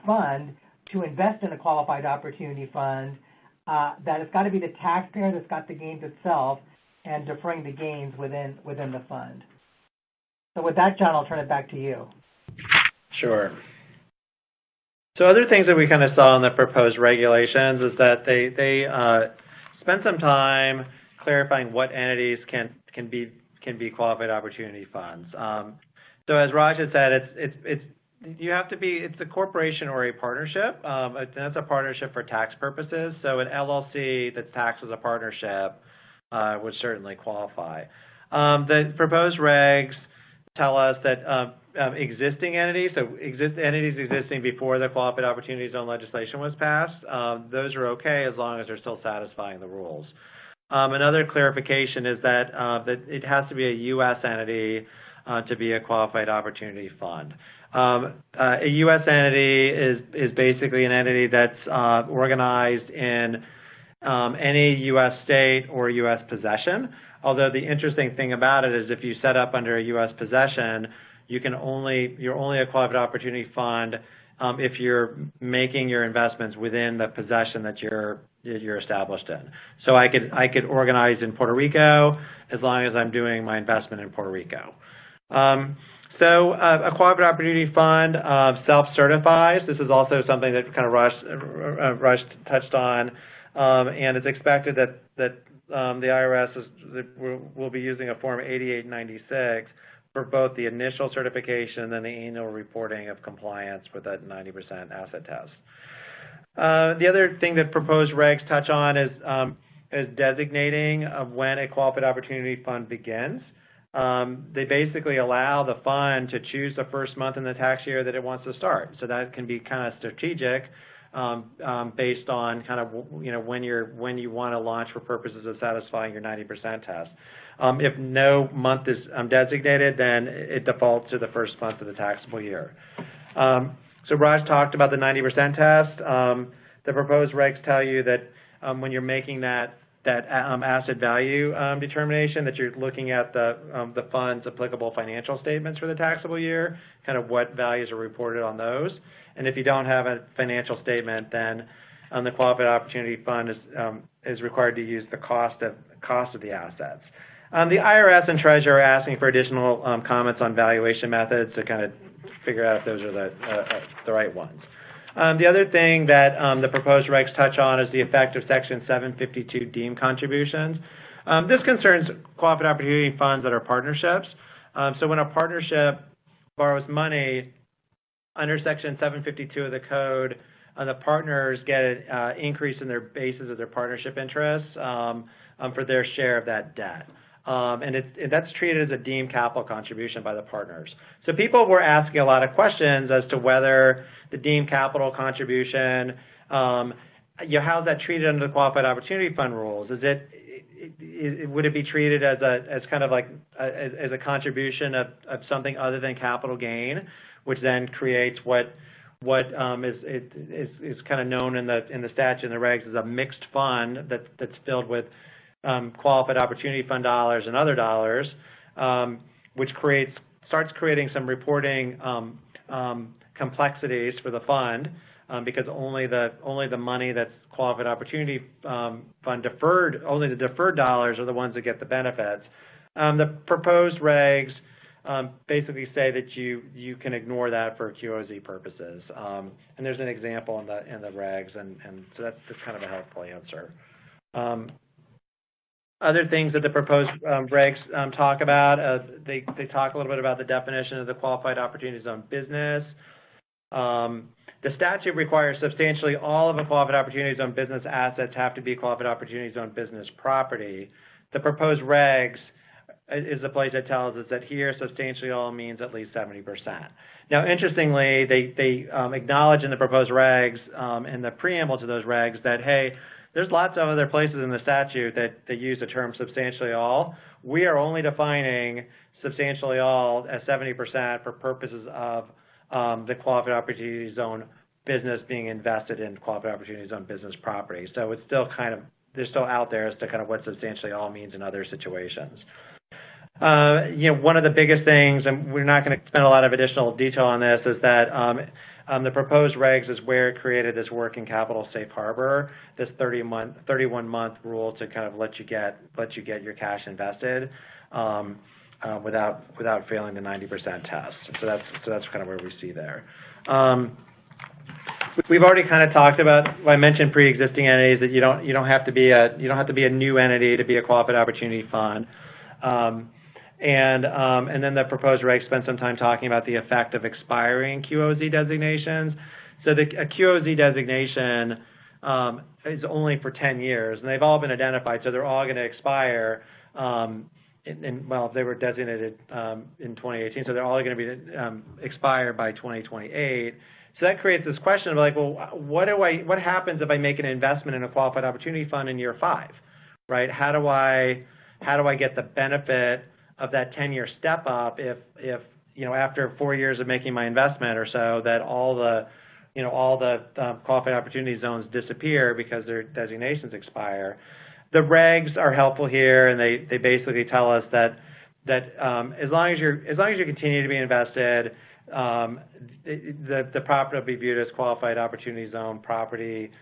fund to invest in a qualified opportunity fund. That it's got to be the taxpayer that's got the gains itself and deferring the gains within the fund. So with that, John, I'll turn it back to you. Sure. So other things that we kind of saw in the proposed regulations is that they spent some time clarifying what entities can be qualified opportunity funds. So as Raj had said, it's a corporation or a partnership. That's a partnership for tax purposes. So an LLC that's taxed as a partnership would certainly qualify. The proposed regs tell us that existing entities, entities existing before the Qualified Opportunity Zone legislation was passed, those are okay as long as they're still satisfying the rules. Another clarification is that it has to be a U.S. entity to be a Qualified Opportunity Fund. A U.S. entity is basically an entity that's organized in any U.S. state or U.S. possession. Although the interesting thing about it is if you set up under a U.S. possession, you're only a Qualified Opportunity Fund if you're making your investments within the possession that you're established in. So I could organize in Puerto Rico as long as I'm doing my investment in Puerto Rico. So a cooperative opportunity fund self-certifies. This is also something that kind of Raj touched on, and it's expected that the IRS will be using a Form 8896 for both the initial certification and then the annual reporting of compliance with that 90% asset test. The other thing that proposed regs touch on is designating of when a qualified opportunity fund begins. They basically allow the fund to choose the first month in the tax year that it wants to start. So that can be kind of strategic based on kind of when you want to launch for purposes of satisfying your 90% test. If no month is designated, then it defaults to the first month of the taxable year. So Raj talked about the 90% test. The proposed regs tell you that when you're making that asset value determination, that you're looking at the fund's applicable financial statements for the taxable year, kind of what values are reported on those. And if you don't have a financial statement, then the qualified opportunity fund is required to use the cost of the assets. The IRS and Treasurer are asking for additional comments on valuation methods to kind of figure out if those are the right ones. The other thing that the proposed regs touch on is the effect of Section 752 deemed contributions. This concerns qualified opportunity funds that are partnerships. So when a partnership borrows money under Section 752 of the code, the partners get an increase in their basis of their partnership interests for their share of that debt. And that's treated as a deemed capital contribution by the partners. So people were asking a lot of questions as to whether the deemed capital contribution, how's that treated under the Qualified Opportunity Fund rules? Would it be treated as kind of like as a contribution of something other than capital gain, which then creates what is kind of known in the statute and the regs as a mixed fund that's filled with qualified opportunity fund dollars and other dollars, which starts creating some reporting complexities for the fund because only the money that's qualified opportunity fund deferred, only the deferred dollars are the ones that get the benefits. The proposed regs basically say that you can ignore that for QOZ purposes, and there's an example in the regs, and so that's kind of a helpful answer. Other things that the proposed regs talk about, they talk a little bit about the definition of the qualified opportunity zone business. The statute requires substantially all of a qualified opportunity zone business assets have to be qualified opportunity zone business property. The proposed regs is the place that tells us that here substantially all means at least 70%. Now, interestingly, they acknowledge in the proposed regs in the preamble to those regs that, hey, there's lots of other places in the statute that use the term substantially all. We are only defining substantially all as 70% for purposes of the qualified opportunity zone business being invested in qualified opportunity zone business property. So it's still they're still out there as to kind of what substantially all means in other situations. One of the biggest things, and we're not going to spend a lot of additional detail on this, is that the proposed regs is where it created this working capital safe harbor, this 31-month rule to kind of let you get your cash invested without failing the 90% test. So that's kind of where we see there. We've already kind of talked about. I mentioned pre-existing entities that you don't have to be a new entity to be a qualified opportunity fund. And then the proposed regs spend some time talking about the effect of expiring QOZ designations. So a QOZ designation is only for 10 years, and they've all been identified, so they're all going to expire. They were designated in 2018, so they're all going to be expired by 2028. So that creates this question of like, well, what happens if I make an investment in a qualified opportunity fund in year 5, right? How do I get the benefit of that 10-year step up if after 4 years of making my investment or so that all the qualified opportunity zones disappear because their designations expire? The regs are helpful here, and they basically tell us that as long as you continue to be invested, the property will be viewed as qualified opportunity zone property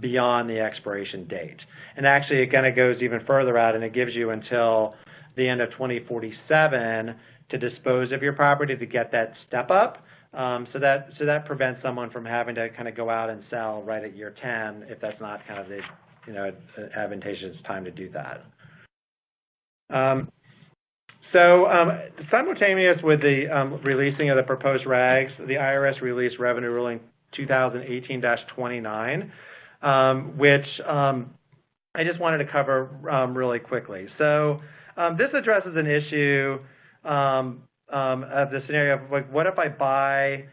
beyond the expiration date. And actually, it kind of goes even further out, and it gives you until the end of 2047 to dispose of your property to get that step up. So that prevents someone from having to kind of go out and sell right at year 10 if that's not kind of the advantageous time to do that. Simultaneous with the releasing of the proposed regs, the IRS released Revenue Ruling 2018-29, which I just wanted to cover really quickly. So this addresses an issue of the scenario of like, what if I buy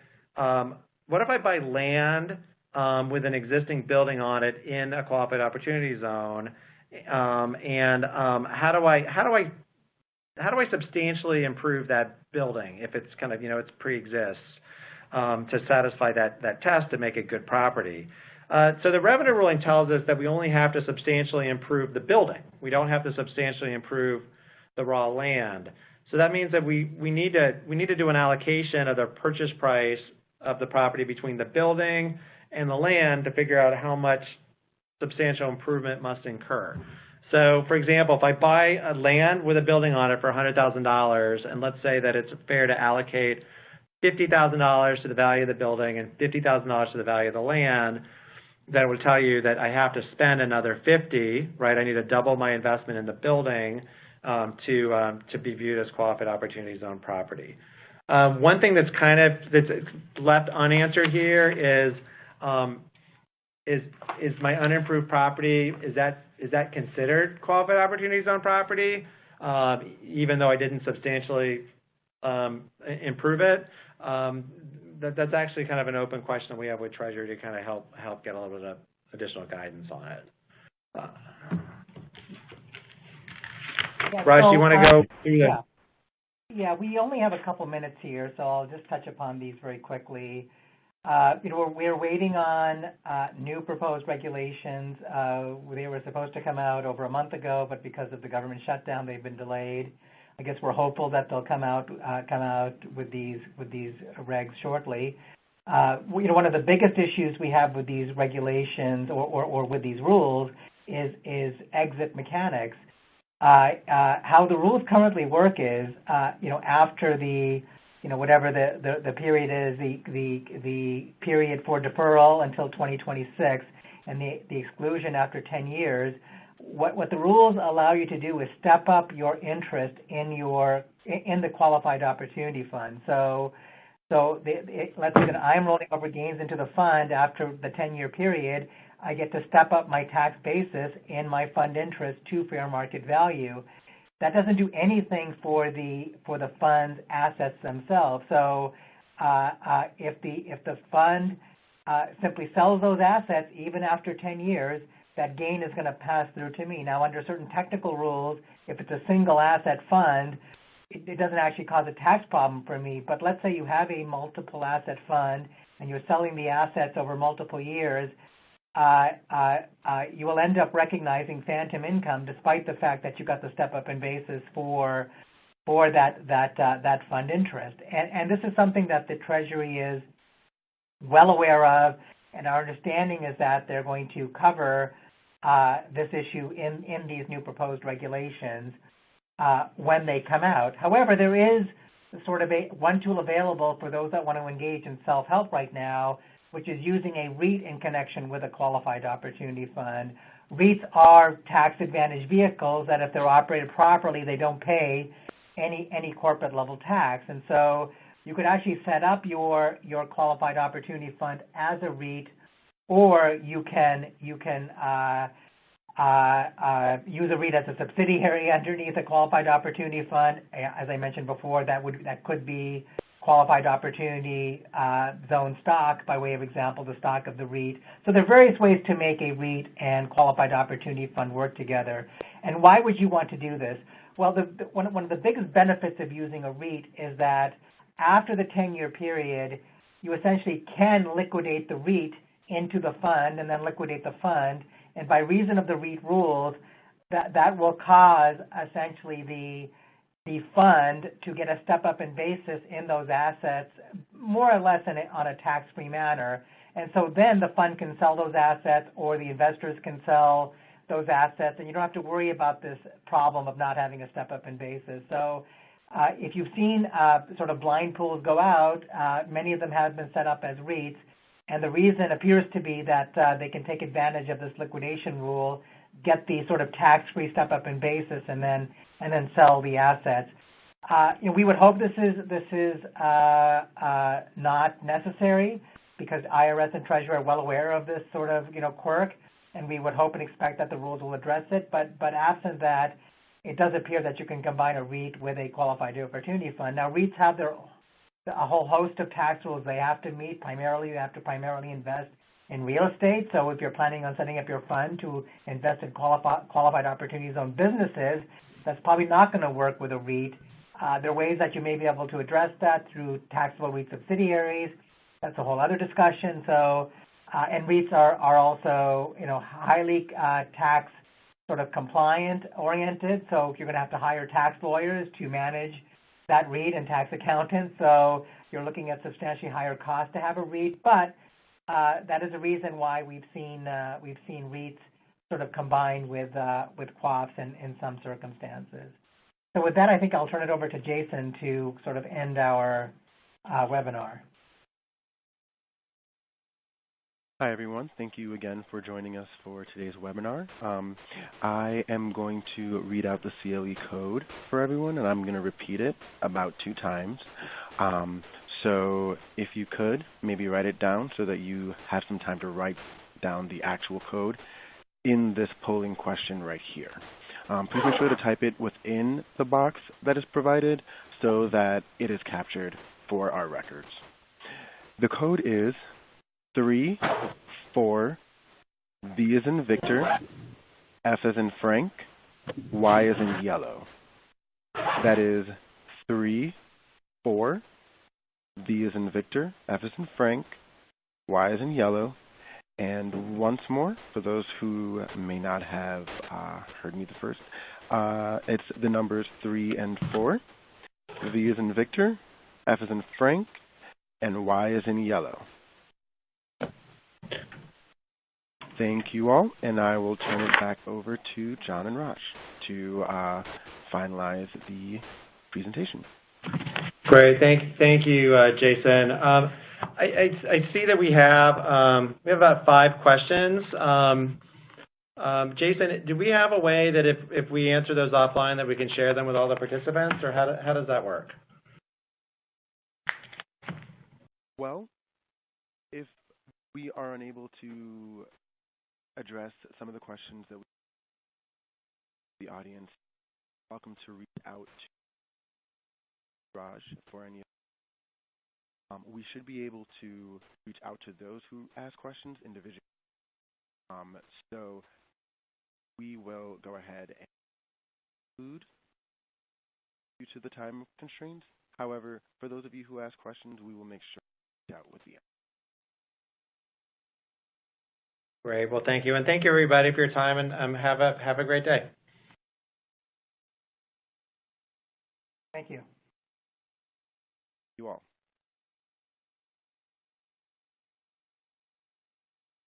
land with an existing building on it in a qualified opportunity zone, and how do I substantially improve that building if it's kind of it pre-exists to satisfy that test to make it good property? So the revenue ruling tells us that we only have to substantially improve the building. We don't have to substantially improve the raw land. So that means that we need to do an allocation of the purchase price of the property between the building and the land to figure out how much substantial improvement must incur. So, for example, if I buy a land with a building on it for $100,000, and let's say that it's fair to allocate $50,000 to the value of the building and $50,000 to the value of the land, that will tell you that I have to spend another $50,000, right? I need to double my investment in the building to be viewed as qualified opportunity zone property. One thing that's left unanswered here is my unimproved property, is that considered qualified opportunity zone property, even though I didn't substantially improve it? That's actually kind of an open question we have with Treasury to kind of help get a little bit of additional guidance on it. Raj, do you want to go through that? Yeah, we only have a couple minutes here, so I'll just touch upon these very quickly. We're waiting on new proposed regulations. They were supposed to come out over a month ago, but because of the government shutdown, they've been delayed. I guess we're hopeful that they'll come out with these regs shortly. One of the biggest issues we have with these regulations or with these rules is exit mechanics. How the rules currently work is, after the whatever the period is, the period for deferral until 2026, and the exclusion after 10 years. What the rules allow you to do is step up your interest in the qualified opportunity fund. So let's say that I'm rolling over gains into the fund after the 10-year period. I get to step up my tax basis in my fund interest to fair market value. That doesn't do anything for the fund's assets themselves. So if the fund simply sells those assets even after 10 years, that gain is going to pass through to me. Now, under certain technical rules, if it's a single asset fund, it doesn't actually cause a tax problem for me. But let's say you have a multiple asset fund and you're selling the assets over multiple years, you will end up recognizing phantom income despite the fact that you got the step up in basis for that fund interest. And this is something that the Treasury is well aware of, and our understanding is that they're going to cover this issue in these new proposed regulations when they come out. However, there is sort of one tool available for those that want to engage in self-help right now, which is using a REIT in connection with a qualified opportunity fund. REITs are tax-advantaged vehicles that, if they're operated properly, they don't pay any corporate level tax. And so you could actually set up your qualified opportunity fund as a REIT, or you can use a REIT as a subsidiary underneath a qualified opportunity fund. As I mentioned before, that could be qualified opportunity zone stock, by way of example, the stock of the REIT. So there are various ways to make a REIT and qualified opportunity fund work together. And why would you want to do this? Well, one of the biggest benefits of using a REIT is that after the 10-year period, you essentially can liquidate the REIT into the fund and then liquidate the fund. And by reason of the REIT rules, that will cause essentially the fund to get a step up in basis in those assets, more or less on a tax-free manner. And so then the fund can sell those assets, or the investors can sell those assets, and you don't have to worry about this problem of not having a step up in basis. So If you've seen sort of blind pools go out, many of them have been set up as REITs, and the reason appears to be that they can take advantage of this liquidation rule, get the sort of tax-free step-up in basis, and then sell the assets. We would hope this is not necessary, because IRS and Treasury are well aware of this sort of quirk, and we would hope and expect that the rules will address it. But absent that, it does appear that you can combine a REIT with a qualified opportunity fund. Now, REITs have a whole host of tax rules they have to meet. Primarily, you have to primarily invest in real estate. So if you're planning on setting up your fund to invest in qualified opportunity zone businesses, that's probably not going to work with a REIT. There are ways that you may be able to address that through taxable REIT subsidiaries. That's a whole other discussion. So, and REITs are also, highly tax sort of compliant oriented. So you're going to have to hire tax lawyers to manage that REIT and tax accountants. So you're looking at substantially higher cost to have a REIT. But that is a reason why we've seen REITs sort of combined with QOFs in some circumstances. So with that, I think I'll turn it over to Jason to sort of end our webinar. Hi, everyone. Thank you again for joining us for today's webinar. I am going to read out the CLE code for everyone, and I'm going to repeat it about 2 times. So if you could, maybe write it down so that you have some time to write down the actual code in this polling question right here. Please make sure to type it within the box that is provided so that it is captured for our records. The code is 3, 4, V as in Victor, F as in Frank, Y as in yellow. That is 3, 4, V as in Victor, F as in Frank, Y as in yellow. And once more, for those who may not have heard me the first, it's the numbers 3 and 4, V as in Victor, F as in Frank, and Y as in yellow. Thank you all, and I will turn it back over to John and Raj to finalize the presentation. Great, thank you, Jason. I see that we have about 5 questions. Jason, do we have a way that if we answer those offline that we can share them with all the participants, or how does that work? Well, if we are unable to address some of the questions that the audience, welcome to reach out to Raj for any. We should be able to reach out to those who ask questions individually. So we will go ahead and include due to the time constraints. However, for those of you who ask questions, we will make sure to reach out with the answer. Great. Well, thank you, and thank you everybody for your time, and have a great day. Thank you. You all.